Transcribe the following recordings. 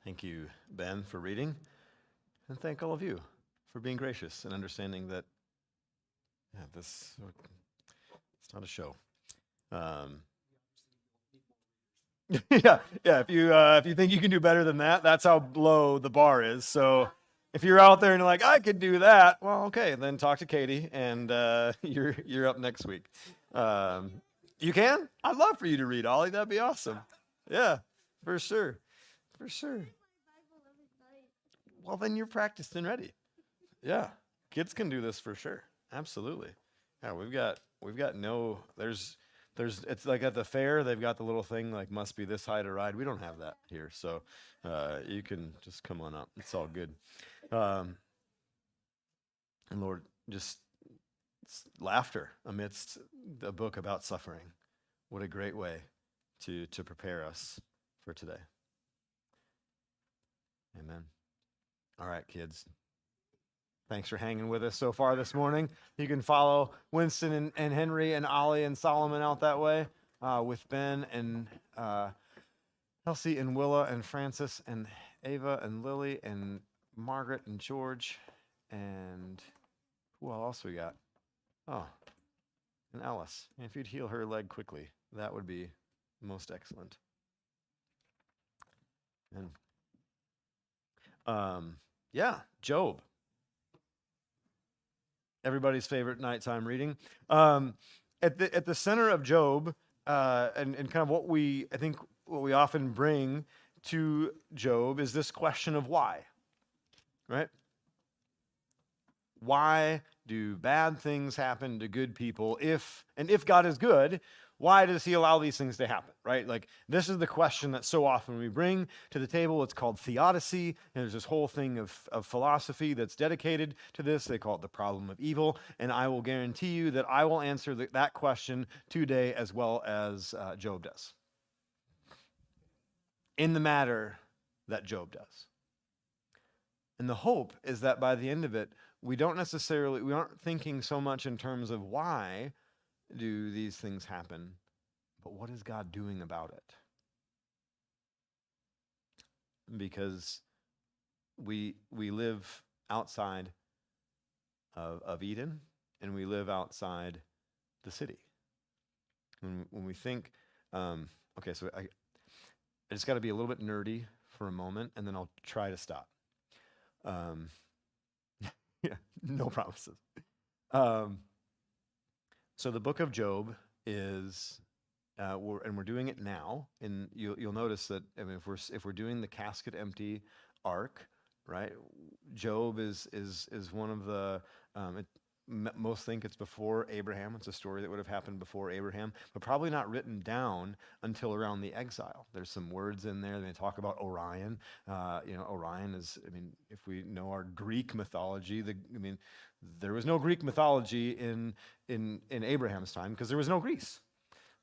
Thank you, Ben, for reading, and thank all of you for being gracious and understanding that, yeah, it's not a show. Um, yeah, yeah. If you think you can do better than that, that's how low the bar is. So if you're out there and you're like, I could do that, well, okay, then talk to Katie, and you're up next week. Um, you can? I'd love for you to read, Ollie. That'd be awesome. Yeah, for sure, for sure. Well, then you're practiced and ready. Yeah, kids can do this for sure. Absolutely. Yeah, we've got no there's it's like at the fair they've got the little thing like must be this high to ride. We don't have that here, so you can just come on up. It's all good. Um, and Lord, just laughter amidst the book about suffering. What a great way to prepare us for today. Amen. All right, kids. Thanks for hanging with us so far this morning. You can follow Winston and Henry and Ollie and Solomon out that way with Ben and Elsie and Willa and Francis and Ava and Lily and Margaret and George and who else we got? Oh, and Alice. And if you'd heal her leg quickly, that would be most excellent. And yeah, Job. Everybody's favorite nighttime reading. At the center of Job, and kind of what we often bring to Job is this question of why, right? Why do bad things happen to good people? If God is good, why does he allow these things to happen, right? Like, this is the question that so often we bring to the table. It's called theodicy, and there's this whole thing of philosophy that's dedicated to this. They call it the problem of evil, and I will guarantee you that I will answer that question today as well as Job does, in the matter that Job does. And the hope is that by the end of it, we aren't thinking so much in terms of why do these things happen, but what is God doing about it? Because we live outside of Eden, and we live outside the city. When we think, okay, so I just got to be a little bit nerdy for a moment, and then I'll try to stop. Yeah, no promises. So the book of Job is, we're doing it now, and you'll notice that, I mean, if we're doing the casket empty arc, right? Job is one of the most think it's before Abraham. It's a story that would have happened before Abraham, but probably not written down until around the exile. There's some words in there. They talk about Orion. Orion is, I mean, if we know our Greek mythology, there was no Greek mythology in Abraham's time because there was no Greece.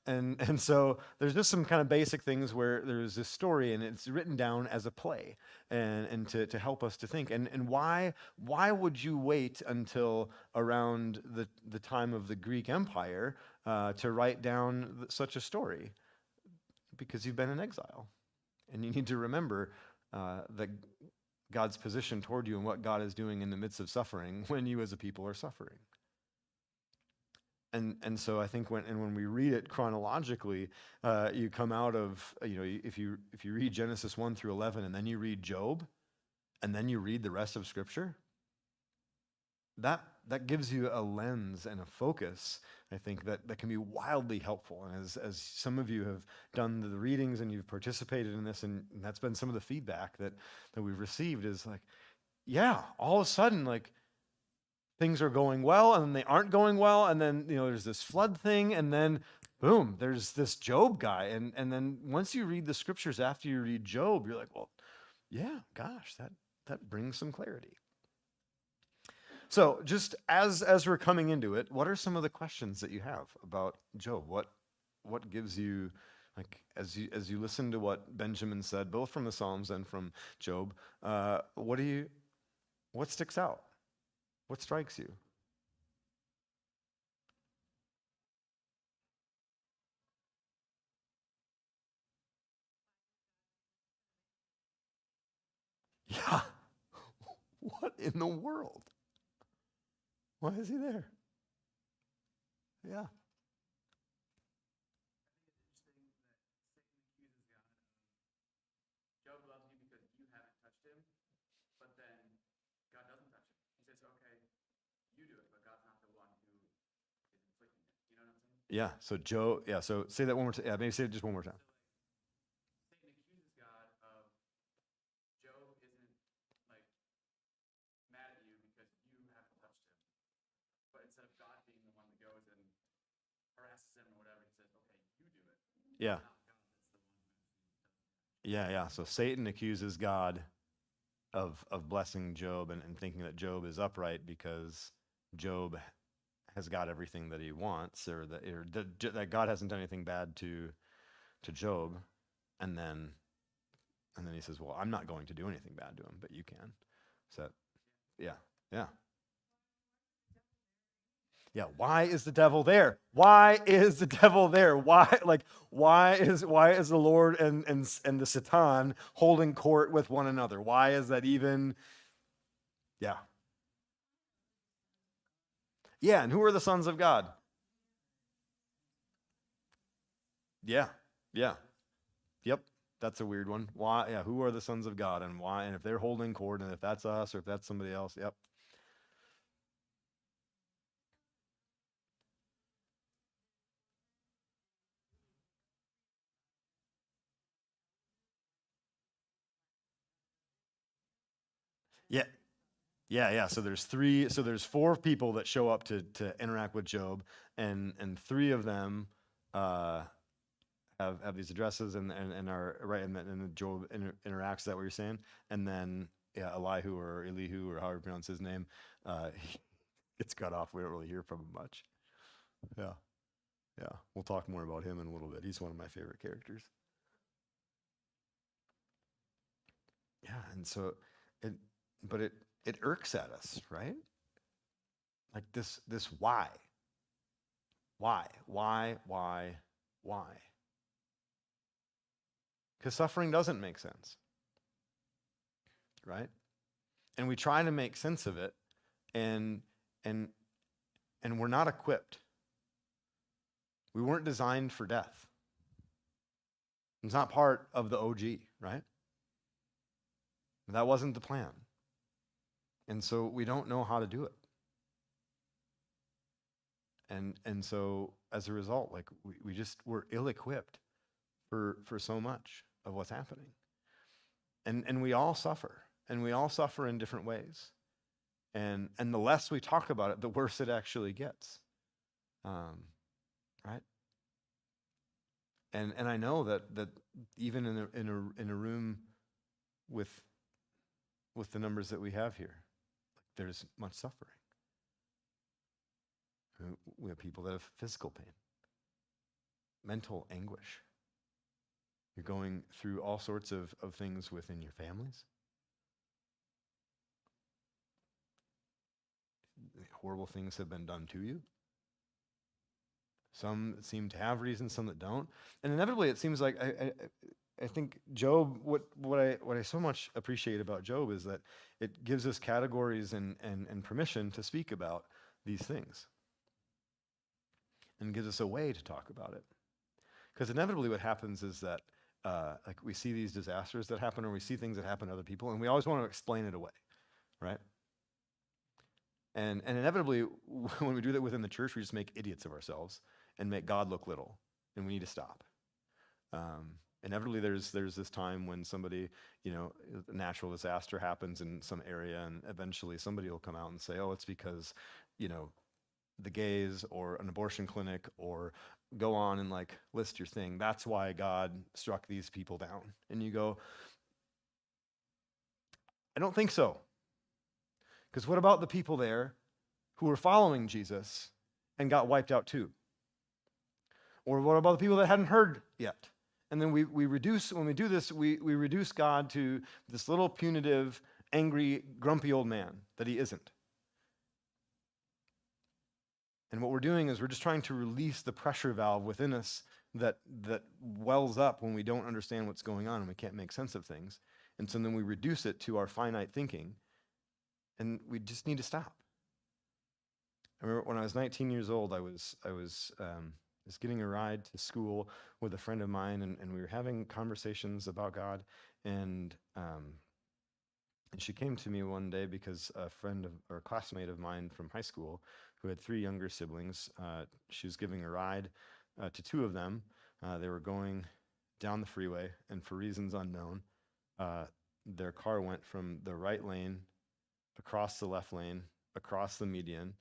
And so there's just some kind of basic things where there's this story and it's written down as a play and to help us to think. And why would you wait until around the time of the Greek Empire to write down such a story? Because you've been in exile. And you need to remember that God's position toward you and what God is doing in the midst of suffering when you as a people are suffering. And so I think when we read it chronologically, you come out of, if you read Genesis 1 through 11 and then you read Job and then you read the rest of Scripture, that gives you a lens and a focus, I think, that can be wildly helpful. And as some of you have done the readings and you've participated in this, and that's been some of the feedback that we've received is like, yeah, all of a sudden, like, things are going well and then they aren't going well, and then there's this flood thing, and then boom, there's this Job guy, and then once you read the scriptures after you read Job, you're like, well, yeah, gosh, that brings some clarity. So just as we're coming into it, what are some of the questions that you have about Job? What gives you, like, as you listen to what Benjamin said, both from the Psalms and from Job, what sticks out? What strikes you? Yeah. What in the world? Why is he there? Yeah. Job loves you because you haven't touched him, but then God doesn't touch him. He says, okay, you do it, but God's not the one who is inflicting it. You know what I'm saying? Yeah. So so say that one more time. Yeah, maybe say it just one more time. Satan accuses God of Job isn't like mad at you because you haven't touched him. But instead of God being the one that goes and harasses him or whatever, he says, okay, you do it. Yeah. Yeah. So Satan accuses God of blessing Job and thinking that Job is upright because Job has got everything that he wants, or that God hasn't done anything bad to Job, and then he says, "Well, I'm not going to do anything bad to him, but you can." So, yeah. Yeah, why is the devil there? Why is the devil there? Why is the Lord and the Satan holding court with one another? Why is that even? Yeah. Yeah, and who are the sons of God? Yeah. Yep. That's a weird one. Why? Yeah, who are the sons of God and why? And if they're holding court, and if that's us or if that's somebody else, yep. Yeah. Yeah. So there's four people that show up to interact with Job, and three of them have these addresses and are right, and then Job interacts. Is that what you're saying? And then Elihu or Elihu or however you pronounce his name, he gets cut off. We don't really hear from him much. Yeah. We'll talk more about him in a little bit. He's one of my favorite characters. Yeah, and so it, but it irks at us, right? Like this why? Because suffering doesn't make sense, right? And we try to make sense of it, and and we're not equipped. We weren't designed for death. It's not part of the OG, right? That wasn't the plan. And so we don't know how to do it. And so as a result, like we're ill-equipped for so much of what's happening. And we all suffer. And we all suffer in different ways. And the less we talk about it, the worse it actually gets. Right? And I know that even in a room with the numbers that we have here, there's much suffering. We have people that have physical pain, mental anguish. You're going through all sorts of things within your families. Horrible things have been done to you. Some seem to have reasons, some that don't. And inevitably, it seems like I think Job, what I so much appreciate about Job is that it gives us categories and permission to speak about these things. And gives us a way to talk about it. Because inevitably what happens is that like we see these disasters that happen, or we see things that happen to other people, and we always want to explain it away, right? And inevitably, when we do that within the church, we just make idiots of ourselves and make God look little, and we need to stop. Inevitably, there's this time when somebody, a natural disaster happens in some area, and eventually somebody will come out and say, oh, it's because, the gays or an abortion clinic, or go on and like list your thing. That's why God struck these people down. And you go, I don't think so. Because what about the people there who were following Jesus and got wiped out too? Or what about the people that hadn't heard yet? And then we reduce, when we do this, we reduce God to this little punitive, angry, grumpy old man that he isn't. And what we're doing is we're just trying to release the pressure valve within us that wells up when we don't understand what's going on and we can't make sense of things. And so then we reduce it to our finite thinking, and we just need to stop. I remember when I was 19 years old, I was getting a ride to school with a friend of mine, and we were having conversations about God, and she came to me one day because a friend or a classmate of mine from high school who had 3 younger siblings, she was giving a ride to 2 of them. They were going down the freeway, and for reasons unknown, their car went from the right lane, across the left lane, across the median,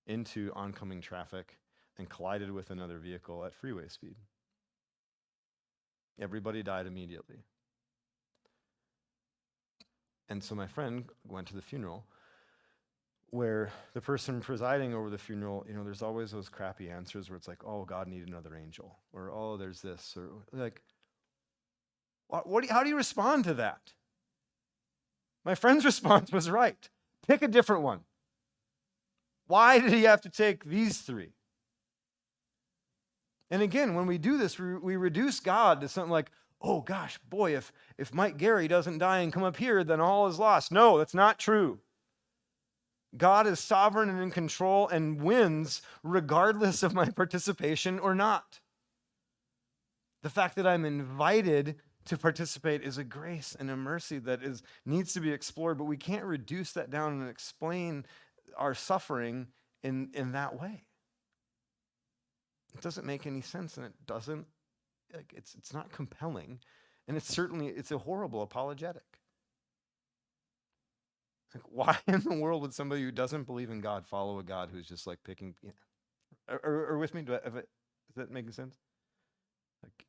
into oncoming traffic, and collided with another vehicle at freeway speed. Everybody died immediately. And so my friend went to the funeral, where the person presiding over the funeral, there's always those crappy answers where it's like, oh, God needed another angel, or oh, there's this, or like, how do you respond to that? My friend's response was right. Pick a different one. Why did he have to take these 3? And again, when we do this, we reduce God to something like, oh gosh, boy, if Mike Gary doesn't die and come up here, then all is lost. No, that's not true. God is sovereign and in control and wins regardless of my participation or not. The fact that I'm invited to participate is a grace and a mercy that needs to be explored, but we can't reduce that down and explain our suffering in that way. It doesn't make any sense, and it doesn't, it's not compelling, and it's a horrible apologetic. Like, why in the world would somebody who doesn't believe in God follow a God who's just like picking, or with me, is that making sense? Like,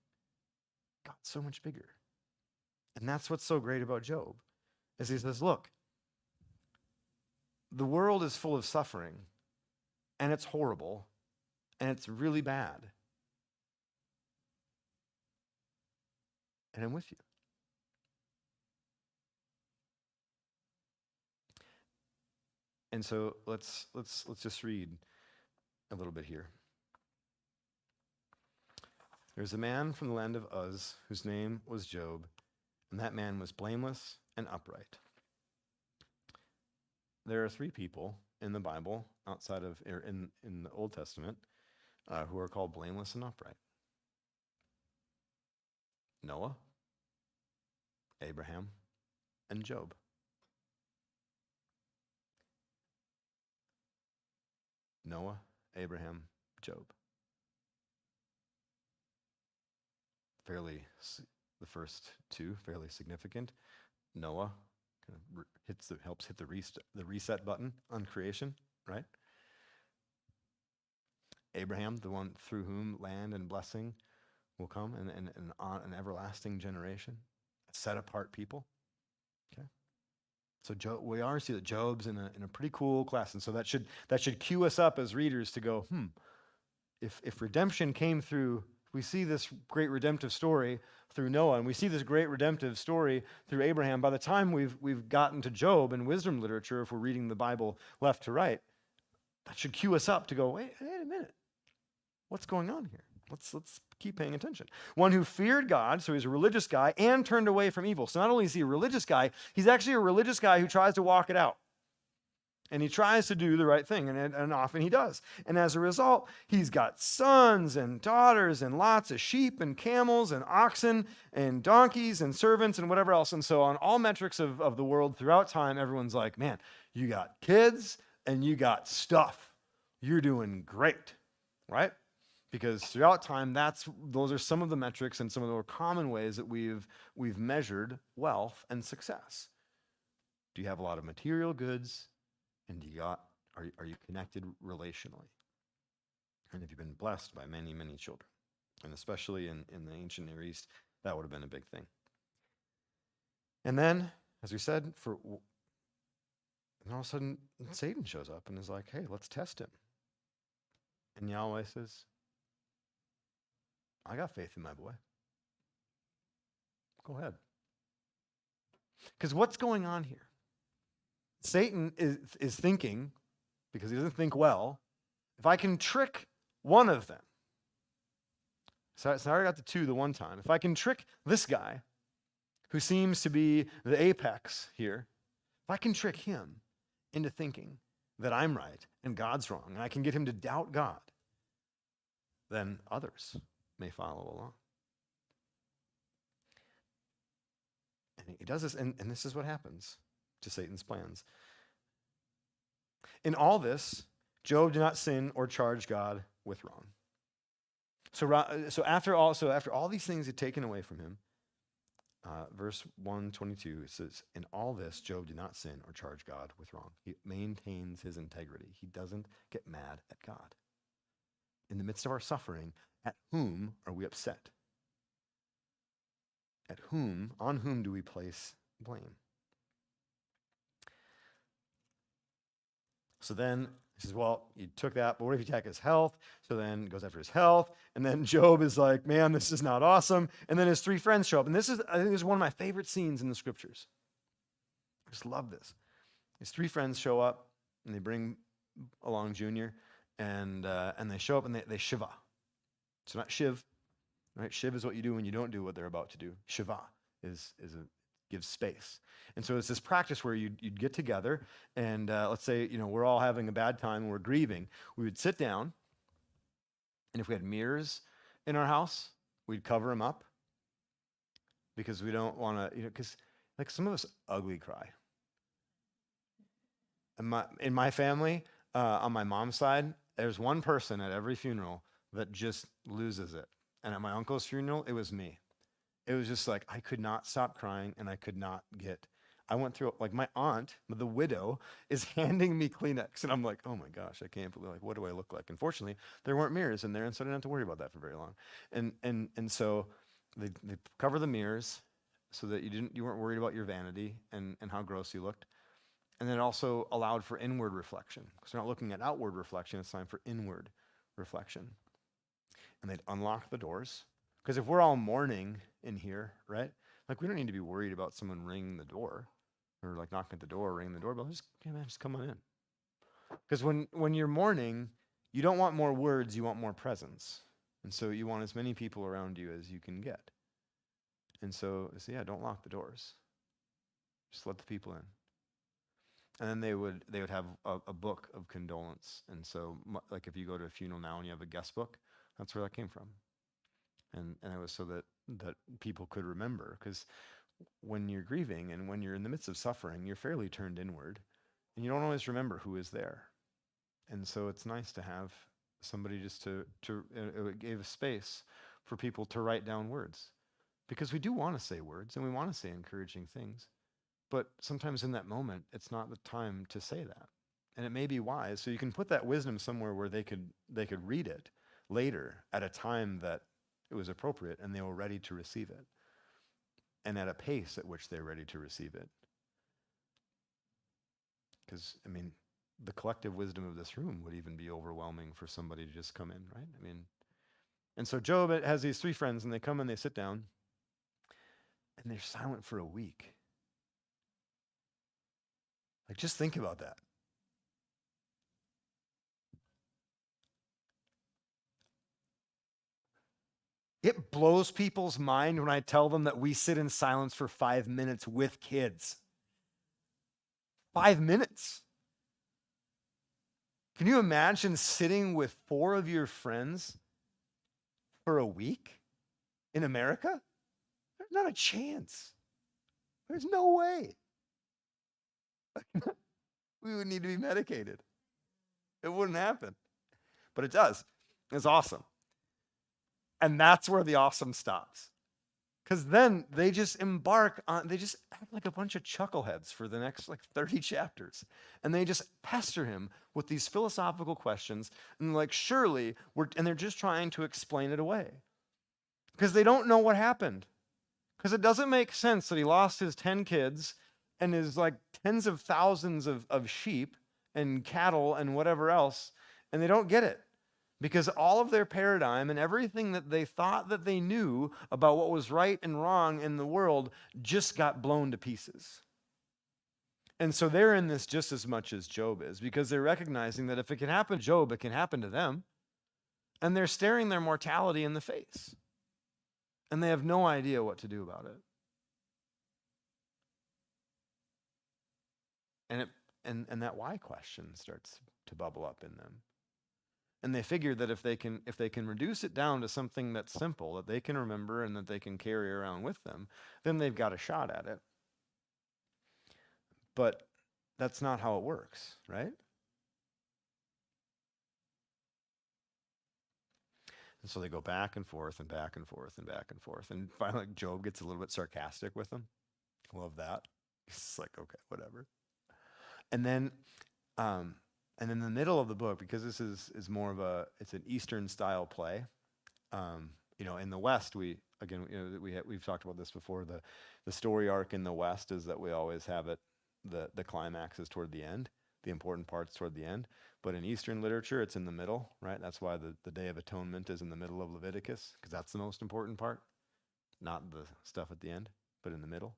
God's so much bigger. And that's what's so great about Job, is he says, look, the world is full of suffering, and it's horrible, and it's really bad. And I'm with you. And so let's just read a little bit here. There's a man from the land of Uz whose name was Job, and that man was blameless and upright. There are 3 people in the Bible outside of in the Old Testament who are called blameless and upright. Noah, Abraham, and Job. Noah, Abraham, Job. The first 2, fairly significant. Noah kind of helps hit the reset button on creation, right? Abraham, the one through whom land and blessing will come, and an everlasting generation, a set apart people. Okay, so we already see that Job's in a pretty cool class, and so that should cue us up as readers to go, if redemption came through. We see this great redemptive story through Noah, and we see this great redemptive story through Abraham. By the time we've gotten to Job in wisdom literature, if we're reading the Bible left to right, that should cue us up to go, wait a minute. What's going on here? Let's keep paying attention. One who feared God, so he's a religious guy, and turned away from evil. So not only is he a religious guy, he's actually a religious guy who tries to walk it out. And he tries to do the right thing, and often he does. And as a result, he's got sons and daughters and lots of sheep and camels and oxen and donkeys and servants and whatever else. And so on all metrics of the world throughout time, everyone's like, man, you got kids and you got stuff. You're doing great, right? Because throughout time, those are some of the metrics and some of the more common ways that we've measured wealth and success. Do you have a lot of material goods? And are you connected relationally? And have you been blessed by many, many children? And especially in the ancient Near East, that would have been a big thing. And then, as we said, and all of a sudden, Satan shows up and is like, hey, let's test him. And Yahweh says, I got faith in my boy. Go ahead. Because what's going on here? Satan is thinking, because he doesn't think well, if I can trick one of them. So I already got the 2 the one time. If I can trick this guy, who seems to be the apex here, if I can trick him into thinking that I'm right and God's wrong, and I can get him to doubt God, then others may follow along. And he does this, and this is what happens to Satan's plans. In all this, Job did not sin or charge God with wrong. So after all these things had taken away from him, verse 122, it says, in all this, Job did not sin or charge God with wrong. He maintains his integrity. He doesn't get mad at God. In the midst of our suffering, at whom are we upset? On whom do we place blame? So then he says, well, you took that, but what if you attack his health? So then he goes after his health. And then Job is like, man, this is not awesome. And then his three friends show up. And I think this is one of my favorite scenes in the scriptures. I just love this. His three friends show up and they bring along Junior and they show up and they shiva. So not shiv, right? Shiv is what you do when you don't do what they're about to do. Shiva gives space. And so it's this practice where you'd get together and let's say, we're all having a bad time and we're grieving. We would sit down, and if we had mirrors in our house, we'd cover them up because we don't want to, because like some of us ugly cry. In my family, on my mom's side, there's one person at every funeral that just loses it. And at my uncle's funeral, it was me. It was just like, I could not stop crying and I went through, like my aunt, the widow, is handing me Kleenex. And I'm like, oh my gosh, I can't believe, like, what do I look like? Unfortunately, there weren't mirrors in there, and so I didn't have to worry about that for very long. And so they cover the mirrors so that you weren't worried about your vanity and how gross you looked. And then it also allowed for inward reflection. Because we're not looking at outward reflection, it's time for inward reflection. And they'd unlock the doors. Because if we're all mourning in here, right? Like, we don't need to be worried about someone ringing the door or like knocking at the door, ringing the doorbell. Just come on in. Because when you're mourning, you don't want more words, you want more presence. And so you want as many people around you as you can get. And so don't lock the doors. Just let the people in. And then they would have a book of condolence. And so, like, if you go to a funeral now and you have a guest book, that's where that came from. And it was so that people could remember, because when you're grieving and when you're in the midst of suffering, you're fairly turned inward, and you don't always remember who is there. And so it's nice to have somebody just to it gave a space for people to write down words, because we do want to say words and we want to say encouraging things, but sometimes in that moment, it's not the time to say that. And it may be wise, so you can put that wisdom somewhere where they could read it later at a time that it was appropriate and they were ready to receive it, and at a pace at which they're ready to receive it. Because, the collective wisdom of this room would even be overwhelming for somebody to just come in, right? And so Job has these three friends, and they come and they sit down, and they're silent for a week. Like, just think about that. It blows people's mind when I tell them that we sit in silence for 5 minutes with kids. 5 minutes. Can you imagine sitting with 4 of your friends for a week in America? There's not a chance. There's no way. We would need to be medicated. It wouldn't happen. But it does. It's awesome. And that's where the awesome stops. Because then they just they just act like a bunch of chuckleheads for the next 30 chapters. And they just pester him with these philosophical questions. And surely, and they're just trying to explain it away. Because they don't know what happened. Because it doesn't make sense that he lost his 10 kids and his tens of thousands of sheep and cattle and whatever else. And they don't get it. Because all of their paradigm and everything that they thought that they knew about what was right and wrong in the world just got blown to pieces. And so they're in this just as much as Job is, because they're recognizing that if it can happen to Job, it can happen to them. And they're staring their mortality in the face. And they have no idea what to do about it. And that why question starts to bubble up in them. And they figure that if they can reduce it down to something that's simple, that they can remember and that they can carry around with them, then they've got a shot at it. But that's not how it works, right? And so they go back and forth and back and forth and back and forth. And finally, Job gets a little bit sarcastic with them. Love that. He's like, okay, whatever. And then in the middle of the book, because this is more of it's an Eastern style play. In the West, we've talked about this before. The story arc in the West is that we always have it. The climax is toward the end. The important part's toward the end. But in Eastern literature, it's in the middle, right? That's why the Day of Atonement is in the middle of Leviticus, because that's the most important part, not the stuff at the end, but in the middle.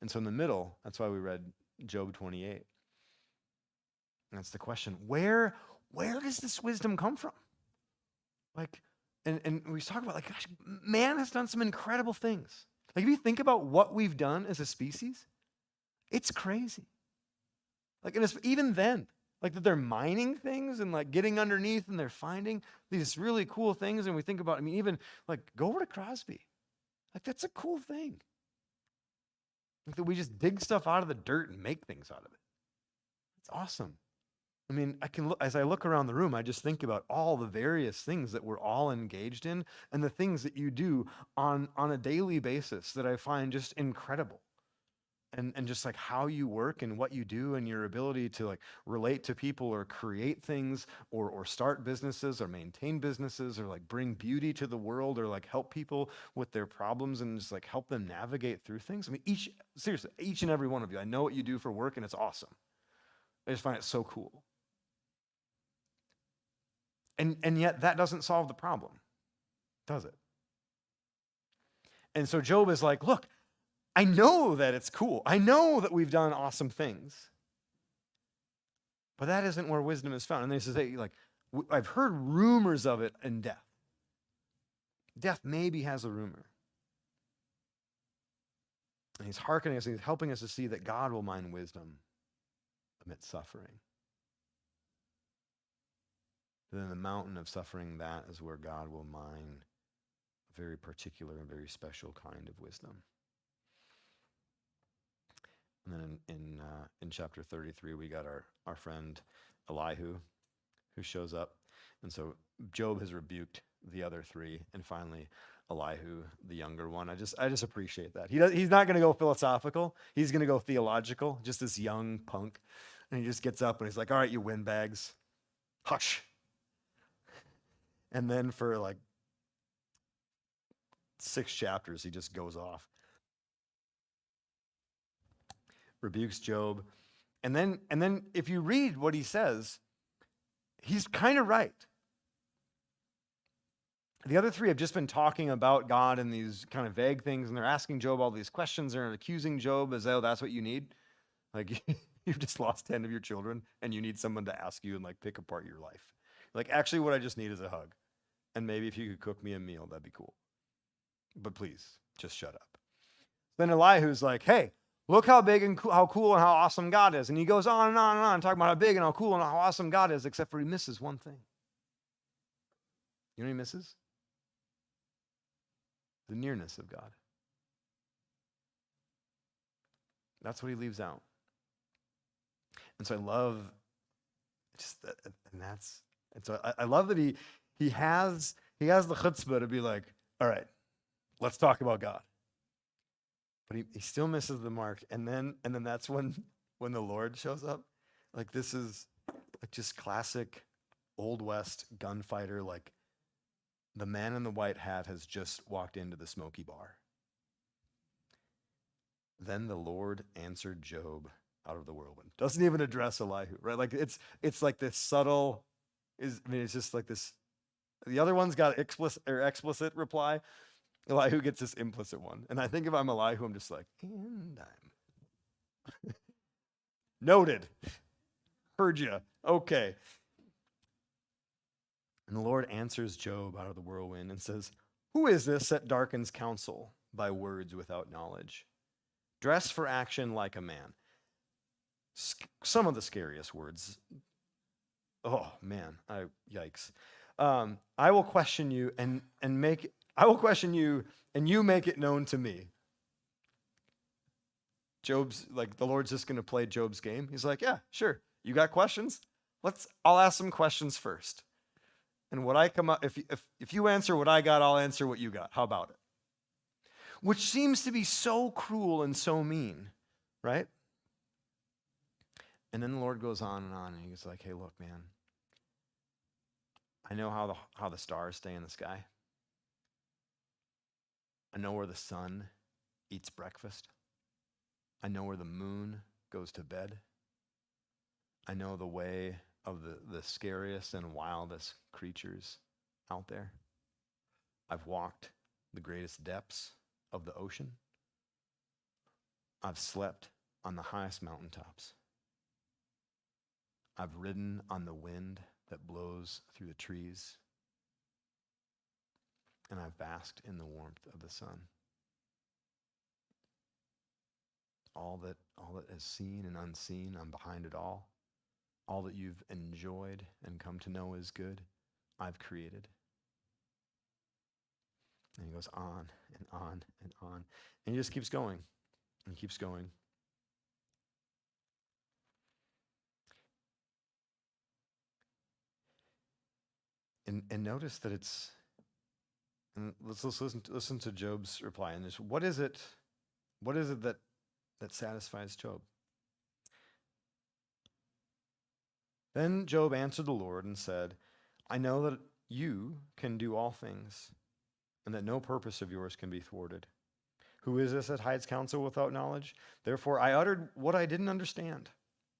And so in the middle, that's why we read Job 28. And that's the question: where does this wisdom come from? Like, and we talk about, like, gosh, man has done some incredible things. Like, if you think about what we've done as a species, it's crazy. Like, and even then, like, that they're mining things and like getting underneath and they're finding these really cool things. And we think about, even like, go over to Crosby. Like, that's a cool thing. Like, that we just dig stuff out of the dirt and make things out of it. It's awesome. As I look around the room, I just think about all the various things that we're all engaged in and the things that you do on a daily basis that I find just incredible. And just like how you work and what you do and your ability to like relate to people or create things or start businesses or maintain businesses or like bring beauty to the world or like help people with their problems and just like help them navigate through things. Each and every one of you, I know what you do for work and it's awesome. I just find it so cool. And yet that doesn't solve the problem, does it? And so Job is like, look, I know that it's cool. I know that we've done awesome things. But that isn't where wisdom is found. And they say, like, I've heard rumors of it in death. Death maybe has a rumor. And he's hearkening us, and he's helping us to see that God will mine wisdom amidst suffering. Then the mountain of suffering, that is where God will mine a very particular and very special kind of wisdom. And then in chapter 33, we got our friend Elihu, who shows up. And so Job has rebuked the other three, and finally Elihu, the younger one. I just appreciate that. He's not going to go philosophical. He's going to go theological, just this young punk. And he just gets up and he's like, all right, you windbags, hush. And then for like 6 chapters, he just goes off. Rebukes Job. And then if you read what he says, he's kind of right. The other three have just been talking about God and these kind of vague things, and they're asking Job all these questions. They're accusing Job as though that's what you need. Like, you've just lost 10 of your children, and you need someone to ask you and like pick apart your life. Like, actually, what I just need is a hug. And maybe if you could cook me a meal, that'd be cool. But please, just shut up. Then Elihu's like, hey, look how big and how cool and how awesome God is. And he goes on and on and on, talking about how big and how cool and how awesome God is, except for he misses one thing. You know what he misses? The nearness of God. That's what he leaves out. And so I love just that, and so I love that he has the chutzpah to be like, all right, let's talk about God. But he still misses the mark. And then that's when the Lord shows up. Like, this is like just classic Old West gunfighter. Like, the man in the white hat has just walked into the smoky bar. Then the Lord answered Job out of the whirlwind. Doesn't even address Elihu, right? Like, it's like this subtle, it's just like this. The other one's got explicit reply. Elihu gets this implicit one. And I think if I'm Elihu, I'm just like, and I'm noted. Heard you. Okay. And the Lord answers Job out of the whirlwind and says, who is this that darkens counsel by words without knowledge? Dress for action like a man. some of the scariest words. Oh man, yikes. I will question you I will question you and you make it known to me. Job's like, the Lord's just going to play Job's game. He's like, yeah, sure. You got questions? I'll ask some questions first. And what I come up, if you answer what I got, I'll answer what you got. How about it? Which seems to be so cruel and so mean, right? And then the Lord goes on, and he's like, hey, look, man, I know how the stars stay in the sky. I know where the sun eats breakfast. I know where the moon goes to bed. I know the way of the scariest and wildest creatures out there. I've walked the greatest depths of the ocean. I've slept on the highest mountaintops. I've ridden on the wind that blows through the trees. And I've basked in the warmth of the sun. All that is seen and unseen, I'm behind it all. All that you've enjoyed and come to know is good, I've created. And he goes on and on and on. And he just keeps going and keeps going. And notice that and let's listen to Job's reply. And what is it that satisfies Job? Then Job answered the Lord and said, I know that you can do all things, and that no purpose of yours can be thwarted. Who is this that hides counsel without knowledge? Therefore I uttered what I didn't understand,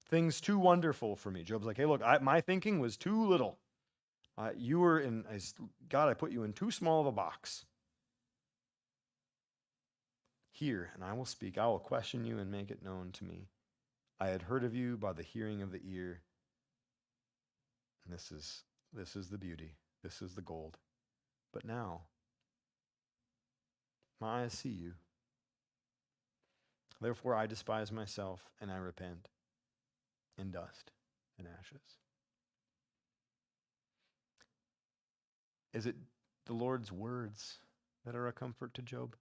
things too wonderful for me. Job's like, hey, look, my thinking was too little. God, I put you in too small of a box. Hear, and I will speak. I will question you and make it known to me. I had heard of you by the hearing of the ear. And this is the beauty. This is the gold. But now, my eyes see you. Therefore I despise myself, and I repent in dust and ashes. Is it the Lord's words that are a comfort to Job?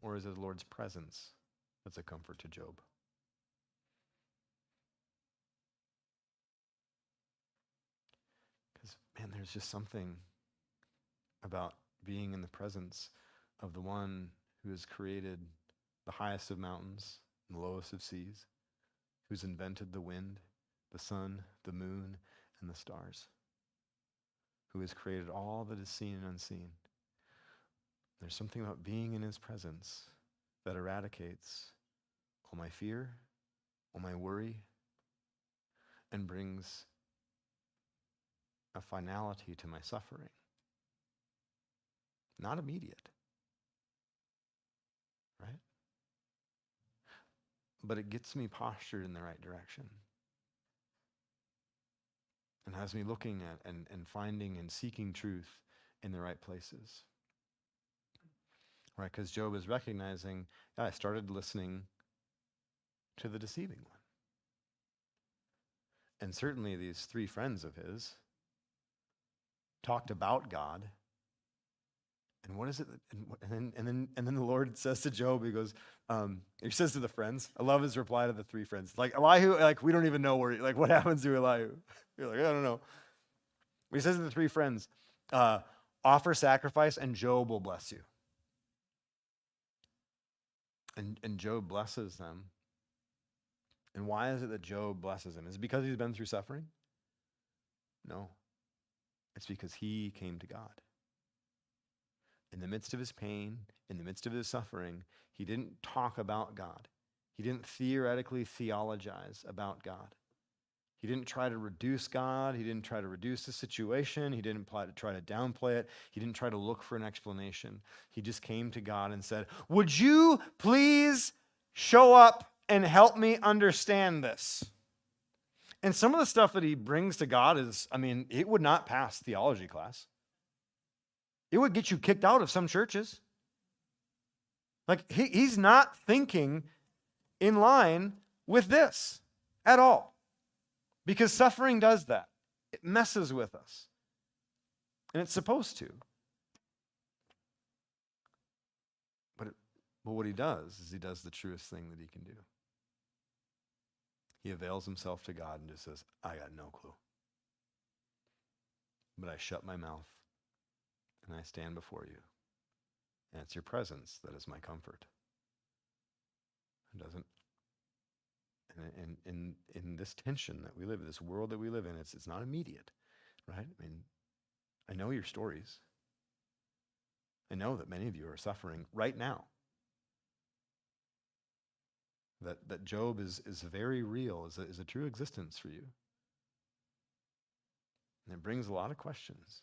Or is it the Lord's presence that's a comfort to Job? Because, man, there's just something about being in the presence of the one who has created the highest of mountains and the lowest of seas, who's invented the wind, the sun, the moon, and the stars, who has created all that is seen and unseen. There's something about being in his presence that eradicates all my fear, all my worry, and brings a finality to my suffering. Not immediate, right? But it gets me postured in the right direction. And has me looking at and finding and seeking truth in the right places. Right, because Job is recognizing, I started listening to the deceiving one. And certainly these three friends of his talked about God. And what is it? And then the Lord says to Job, he says to the friends, I love his reply to the three friends. Like Elihu, we don't even know what happens to Elihu. You're like, I don't know. He says to the three friends, offer sacrifice and Job will bless you. And Job blesses them. And why is it that Job blesses him? Is it because he's been through suffering? No. It's because he came to God. In the midst of his pain, in the midst of his suffering, he didn't talk about God. He didn't theoretically theologize about God. He didn't try to reduce God. He didn't try to reduce the situation. He didn't try to downplay it. He didn't try to look for an explanation. He just came to God and said, would you please show up and help me understand this? And some of the stuff that he brings to God is, it would not pass theology class. It would get you kicked out of some churches. Like he's not thinking in line with this at all. Because suffering does that. It messes with us. And it's supposed to. But what he does is he does the truest thing that he can do. He avails himself to God and just says, I got no clue. But I shut my mouth and I stand before you. And it's your presence that is my comfort. It doesn't. And in this tension that we live in, this world that we live in, it's not immediate, right? I mean, I know your stories. I know that many of you are suffering right now. That Job is very real, is a true existence for you. And it brings a lot of questions.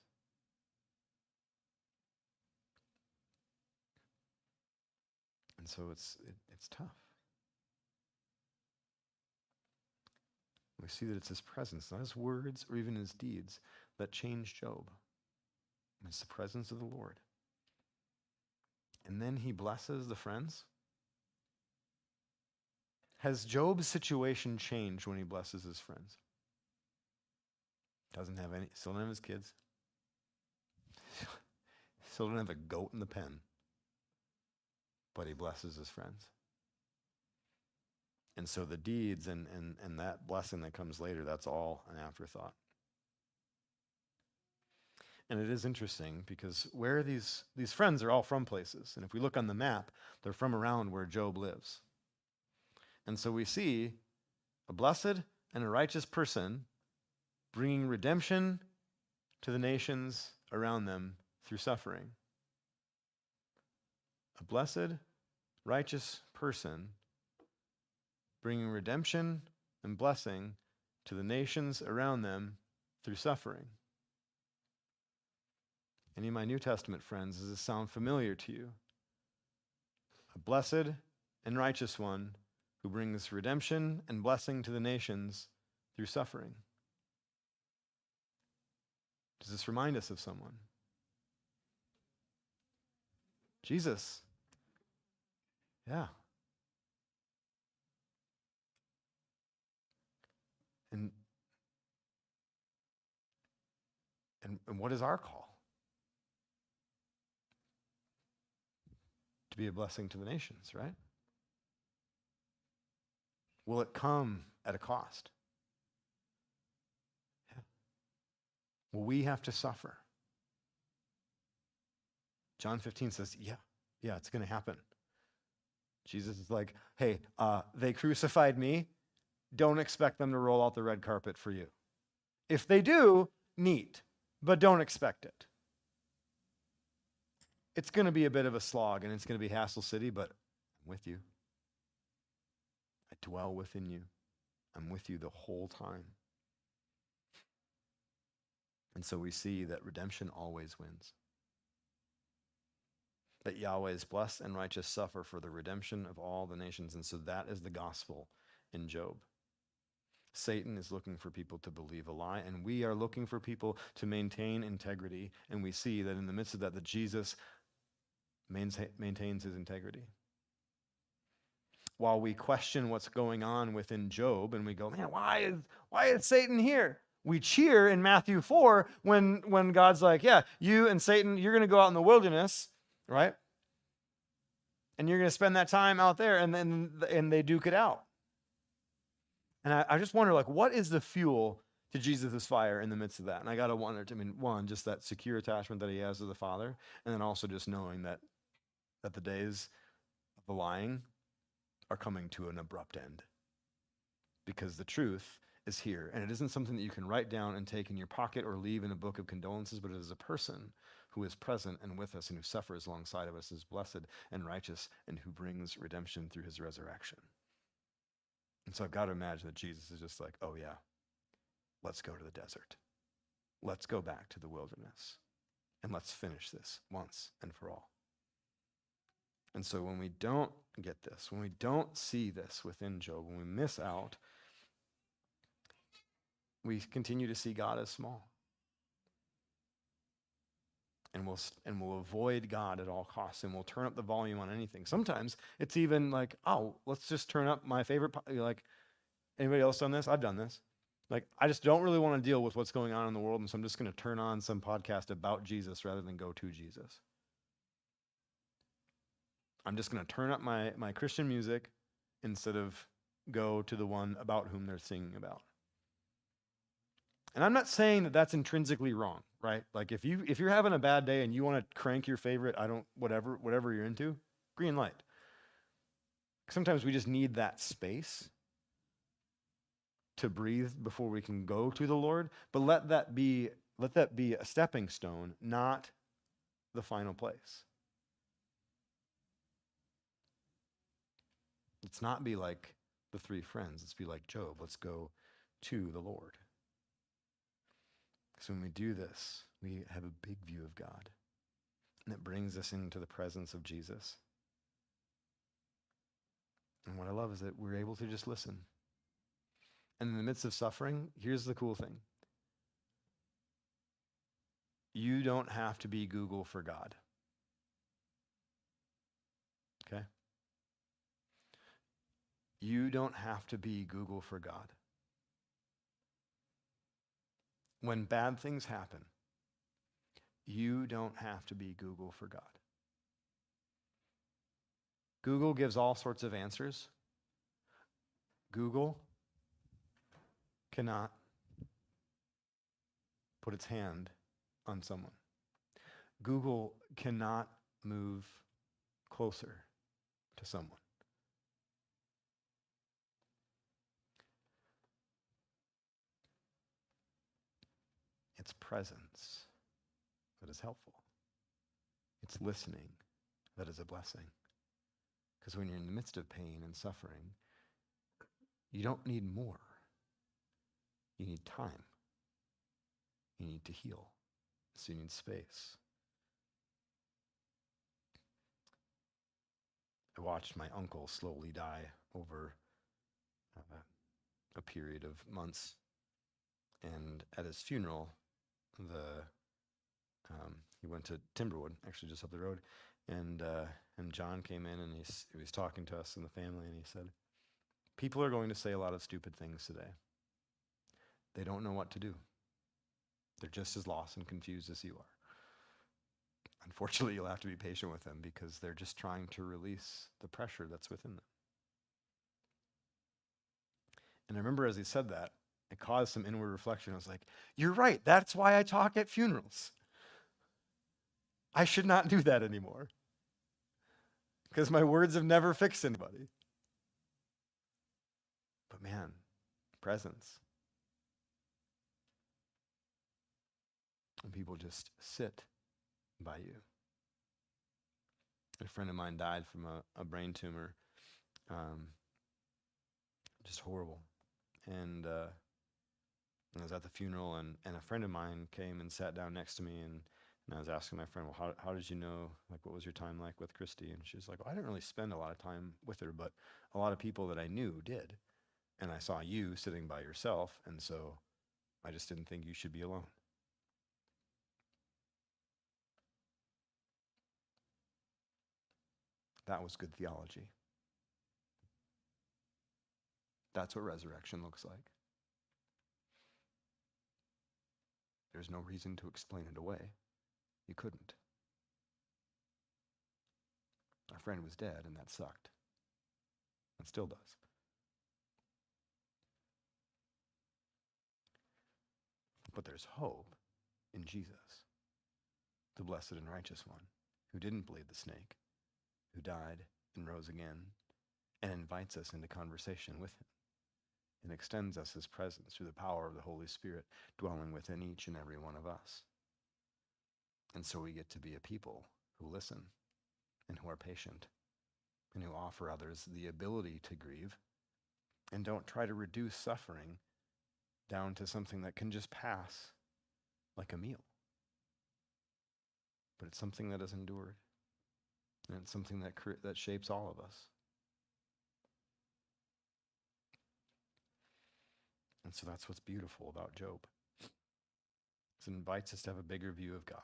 And so it's tough. We see that it's his presence, not his words or even his deeds, that changed Job. It's the presence of the Lord. And then he blesses the friends. Has Job's situation changed when he blesses his friends? Doesn't have any, still doesn't have his kids. Still doesn't have a goat in the pen. But he blesses his friends. And so the deeds and that blessing that comes later, that's all an afterthought. And it is interesting because where these friends are all from places. And if we look on the map, they're from around where Job lives. And so we see a blessed and a righteous person bringing redemption to the nations around them through suffering. A blessed, righteous person bringing redemption and blessing to the nations around them through suffering. Any of my New Testament friends, does this sound familiar to you? A blessed and righteous one who brings redemption and blessing to the nations through suffering. Does this remind us of someone? Jesus. Yeah. And what is our call? To be a blessing to the nations, right? Will it come at a cost? Yeah. Will we have to suffer? John 15 says, yeah, it's going to happen. Jesus is like, hey, they crucified me. Don't expect them to roll out the red carpet for you. If they do, neat, but don't expect it. It's going to be a bit of a slog, and it's going to be Hassle City, but I'm with you. I dwell within you. I'm with you the whole time. And so we see that redemption always wins. That Yahweh is blessed and righteous suffer for the redemption of all the nations. And so that is the gospel in Job. Satan is looking for people to believe a lie, and we are looking for people to maintain integrity. And we see that in the midst of that Jesus maintains his integrity. While we question what's going on within Job, and we go, man, why is Satan here? We cheer in Matthew 4 when God's like, yeah, you and Satan, you're going to go out in the wilderness, right? And you're going to spend that time out there, and they duke it out. And I just wonder, like, what is the fuel to Jesus' fire in the midst of that? And I got to wonder, one, just that secure attachment that he has to the Father, and then also just knowing that the days of the lying are coming to an abrupt end. Because the truth is here, and it isn't something that you can write down and take in your pocket or leave in a book of condolences, but it is a person who is present and with us and who suffers alongside of us, is blessed and righteous, and who brings redemption through his resurrection. And so I've got to imagine that Jesus is just like, oh yeah, let's go to the desert. Let's go back to the wilderness. And let's finish this once and for all. And so when we don't get this, when we don't see this within Job, when we miss out, we continue to see God as small. and we'll avoid God at all costs, and we'll turn up the volume on anything. Sometimes it's even like, oh, let's just turn up my favorite. Like, anybody else done this? I've done this. Like, I just don't really want to deal with what's going on in the world, and so I'm just going to turn on some podcast about Jesus rather than go to Jesus. I'm just going to turn up my Christian music instead of go to the one about whom they're singing about. And I'm not saying that that's intrinsically wrong, right? Like if you're having a bad day and you want to crank your favorite, whatever you're into, green light. Sometimes we just need that space to breathe before we can go to the Lord, but let that be a stepping stone, not the final place. Let's not be like the three friends. Let's be like Job. Let's go to the Lord. So when we do this, we have a big view of God, and it brings us into the presence of Jesus. And what I love is that we're able to just listen. And in the midst of suffering, here's the cool thing. You don't have to be Google for God. Okay? You don't have to be Google for God. When bad things happen, you don't have to be Google for God. Google gives all sorts of answers. Google cannot put its hand on someone. Google cannot move closer to someone. It's presence that is helpful. It's listening that is a blessing. Because when you're in the midst of pain and suffering, you don't need more. You need time. You need to heal. So you need space. I watched my uncle slowly die over a period of months. And at his funeral, he went to Timberwood, actually just up the road, and John came in and he was talking to us and the family, and he said, people are going to say a lot of stupid things today. They don't know what to do. They're just as lost and confused as you are. Unfortunately, you'll have to be patient with them because they're just trying to release the pressure that's within them. And I remember as he said that, it caused some inward reflection. I was like, you're right. That's why I talk at funerals. I should not do that anymore. Because my words have never fixed anybody. But man, presence. And people just sit by you. A friend of mine died from a brain tumor. Just horrible. And I was at the funeral, and a friend of mine came and sat down next to me, and I was asking my friend, well, how did you know, like, what was your time like with Christy? And she was like, well, I didn't really spend a lot of time with her, but a lot of people that I knew did. And I saw you sitting by yourself, and so I just didn't think you should be alone. That was good theology. That's what resurrection looks like. There's no reason to explain it away. You couldn't. Our friend was dead, and that sucked. It still does. But there's hope in Jesus, the blessed and righteous one, who didn't bleed the snake, who died and rose again, and invites us into conversation with him, and extends us his presence through the power of the Holy Spirit dwelling within each and every one of us. And so we get to be a people who listen and who are patient and who offer others the ability to grieve and don't try to reduce suffering down to something that can just pass like a meal. But it's something that is endured, and it's something that shapes all of us. And so that's what's beautiful about Job. It invites us to have a bigger view of God.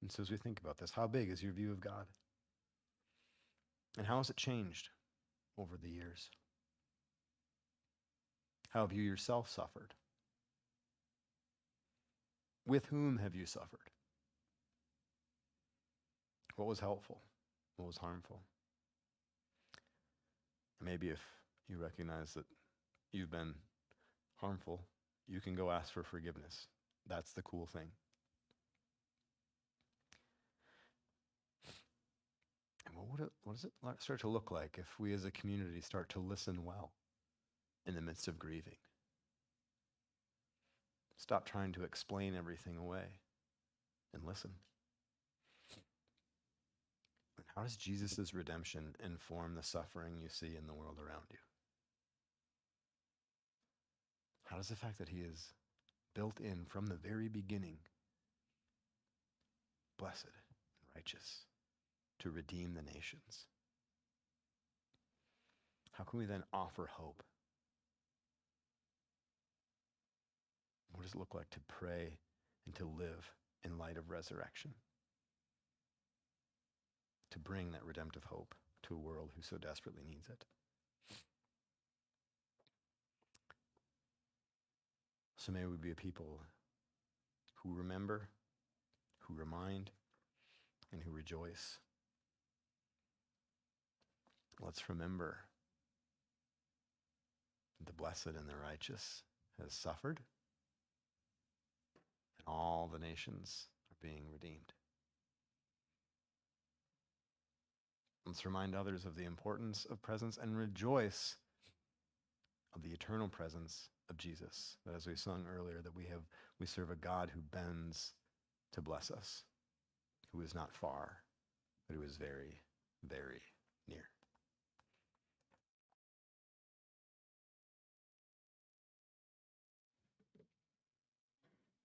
And so as we think about this, how big is your view of God? And how has it changed over the years? How have you yourself suffered? With whom have you suffered? What was helpful? What was harmful? Maybe if you recognize that you've been harmful, you can go ask for forgiveness. That's the cool thing. And what does it start to look like if we as a community start to listen well in the midst of grieving? Stop trying to explain everything away and listen. And how does Jesus' redemption inform the suffering you see in the world around you? How does the fact that he is built in from the very beginning, blessed and righteous, to redeem the nations, how can we then offer hope? What does it look like to pray and to live in light of resurrection? To bring that redemptive hope to a world who so desperately needs it. So may we be a people who remember, who remind, and who rejoice. Let's remember the blessed and the righteous has suffered, and all the nations are being redeemed. Let's remind others of the importance of presence and rejoice of the eternal presence of Jesus. That as we sung earlier, that we serve a God who bends to bless us, who is not far, but who is very, very near.